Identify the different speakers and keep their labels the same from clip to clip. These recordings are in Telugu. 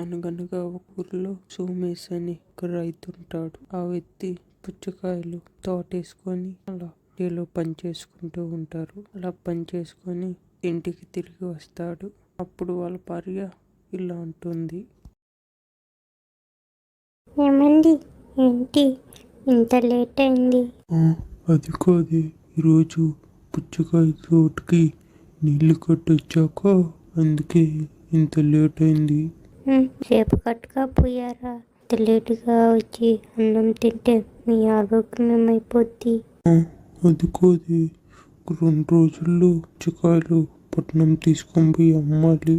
Speaker 1: అనగనగా ఒక ఊరిలో సోమేశ్ అని ఒక రైతు ఉంటాడు. ఆ వ్యక్తి పుచ్చకాయలు తోటేసుకొని అలా పని పనిచేసుకుంటూ ఉంటారు. అలా పని చేసుకొని ఇంటికి తిరిగి వస్తాడు. అప్పుడు వాళ్ళ భార్య ఇలా అంటుంది.
Speaker 2: ఏమండి, ఏంటి ఇంత లేట్ అయింది?
Speaker 3: అది కాదే, ఈరోజు పుచ్చకాయ తోటకి నీళ్లు కట్టొచ్చాక అందుకే ఇంత లేట్ అయింది.
Speaker 2: సేపు కట్టుగా పోయారా? ఇంత లేటుగా వచ్చి అన్నం తింటే మీ ఆరోగ్యం ఏమైపోద్ది?
Speaker 3: అది కాదే, 2 రోజుల్లో పుచ్చకాయలు పట్నం తీసుకొని పోయి అమ్మాలి.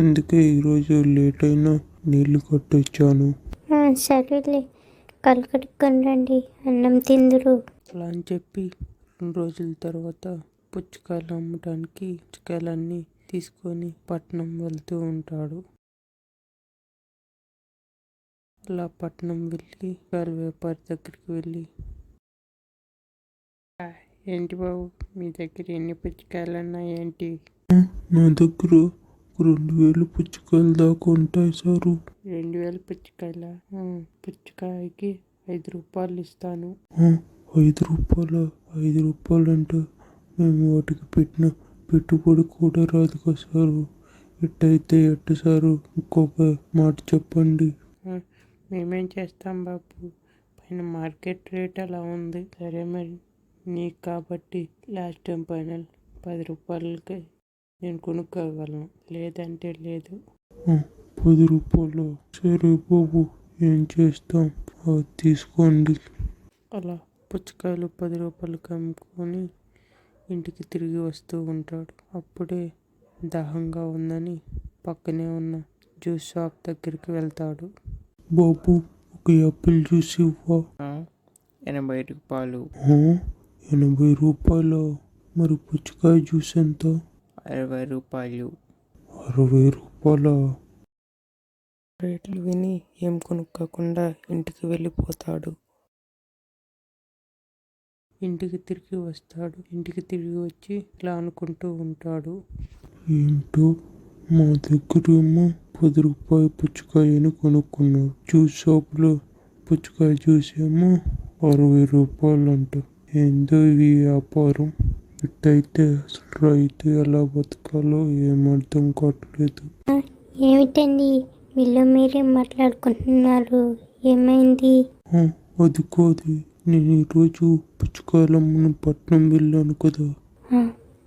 Speaker 3: అందుకే ఈరోజు లేట్ అయినా నీళ్లు కట్టొచ్చాను.
Speaker 2: సరేలే, కళ్ళు కడుక్కొని రండి, అన్నం తిందురు.
Speaker 1: అలా అని చెప్పి 2 రోజుల తర్వాత పుచ్చకాయలు అమ్మటానికి పుచ్చకాయలన్నీ తీసుకొని పట్నం వెళ్తూ ఉంటాడు. అలా పట్నం వెళ్ళి పుచ్చకాయల వ్యాపారి దగ్గరికి వెళ్ళి, ఏంటి బాబు, మీ దగ్గర ఎన్ని పుచ్చకాయలు ఉన్నాయి ఏంటి?
Speaker 3: నా దగ్గర 2000 పుచ్చకాయల దాకా ఉంటాయి సారు.
Speaker 1: 2000 పుచ్చకాయల? పుచ్చకాయకి 5 రూపాయలు ఇస్తాను.
Speaker 3: 5 రూపాయల? 5 రూపాయలంటే మేము వాటికి పెట్టిన పెట్టుబడి కూడా రాదు కదా సారు. ఎట్టయితే ఎట్ట సారు, ఇంకొక మాట చెప్పండి.
Speaker 1: మేమేం చేస్తాం బాబు, పైన మార్కెట్ రేట్ అలా ఉంది. సరే మరి నీకు కాబట్టి లాస్ట్ టైం ఫైనల్ 10 రూపాయలకి నేను కొనుక్కోగలను, లేదంటే లేదు.
Speaker 3: 10 రూపాయలు? సరే బాబు, ఏం చేస్తాం, తీసుకోండి.
Speaker 1: అలా పుచ్చకాయలు 10 రూపాయలకి అమ్ముకొని ఇంటికి తిరిగి వస్తూ ఉంటాడు. అప్పుడే దాహంగా ఉందని పక్కనే ఉన్న జ్యూస్ షాప్ దగ్గరికి వెళ్తాడు.
Speaker 3: బాబు, ఒక యాపిల్ జ్యూస్ ఇవ్వా?
Speaker 1: 80 రూపాయలు.
Speaker 3: 80 రూపాయల? మరి పుచ్చకాయ జ్యూస్ ఎంత?
Speaker 1: 60 రూపాయలు.
Speaker 3: 60 రూపాయల?
Speaker 1: రేట్లు విని ఏం కొనుక్కోకుండా ఇంటికి వెళ్ళిపోతాడు. ఇంటికి తిరిగి వస్తాడు. ఇంటికి తిరిగి వచ్చి ఇలా అనుకుంటూ ఉంటాడు.
Speaker 3: ఏంటో, మా దగ్గరేమో 10 రూపాయల పుచ్చకాయని కొనుక్కున్నాడు. జ్యూస్ షాప్లో పుచ్చకాయ జ్యూస్ ఏమో 60 రూపాయలంట. ఏందో ఈ వ్యాపారం. ఇట్టయితే అసలు రైతు ఎలా బతకాలో ఏమర్థం కావట్లేదు.
Speaker 2: ఏమిటండి మీలో మీరే మాట్లాడుకుంటున్నారు? ఏమైంది?
Speaker 3: అది కాదు, నేను ఈరోజు పుచ్చకాయలమ్మను పట్నం వెళ్ళాను కదా.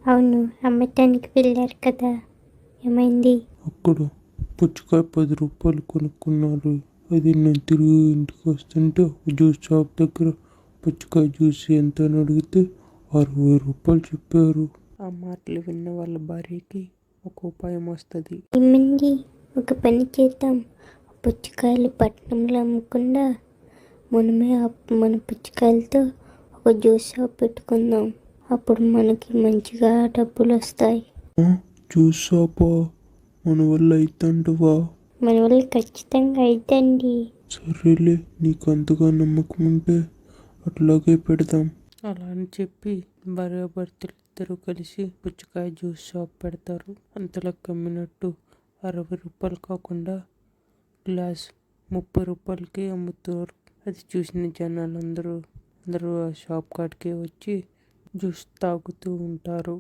Speaker 2: అవును, అమ్మటానికి వెళ్ళారు కదా, ఏమైంది?
Speaker 3: అక్కడ పుచ్చకాయ 10 రూపాయలు కొనుక్కున్నారు. అది నేను తిరిగి ఇంటికి వస్తుంటే జ్యూస్ షాప్ దగ్గర పుచ్చకాయ జ్యూస్ ఎంత అని అడిగితే 60 రూపాయలు చెప్పారు.
Speaker 1: ఆ మాటలు విన్న వాళ్ళ భార్యకి ఒక ఉపాయం వస్తుంది.
Speaker 2: ఏమండి, ఒక పని చేద్దాం. పుచ్చకాయలు పట్టణంలో అమ్మకుండా మనమే మన పుచ్చకాయలతో ఒక జ్యూస్ షాప్ పెట్టుకుందాం. అప్పుడు మనకి మంచిగా డబ్బులు వస్తాయి.
Speaker 3: జ్యూస్ షాపా? మన వల్ల అయితంటవా?
Speaker 2: మన వల్ల ఖచ్చితంగా అయితండి.
Speaker 3: సరేలే, నీకు అంతగా నమ్మకం ఉంటే అట్లాగే పెడదాం.
Speaker 1: అలా అని చెప్పి భార్యాభర్తలు ఇద్దరు కలిసి పుచ్చకాయ జ్యూస్ షాప్ పెడతారు. అంతలో కమ్మినట్టు 60 రూపాయలు కాకుండా గ్లాస్ 30 రూపాయలకి అమ్ముతారు. అది చూసిన జనాలు అందరూ ఆ షాప్ కాడికే వచ్చి జ్యూస్ తాగుతూ ఉంటారు.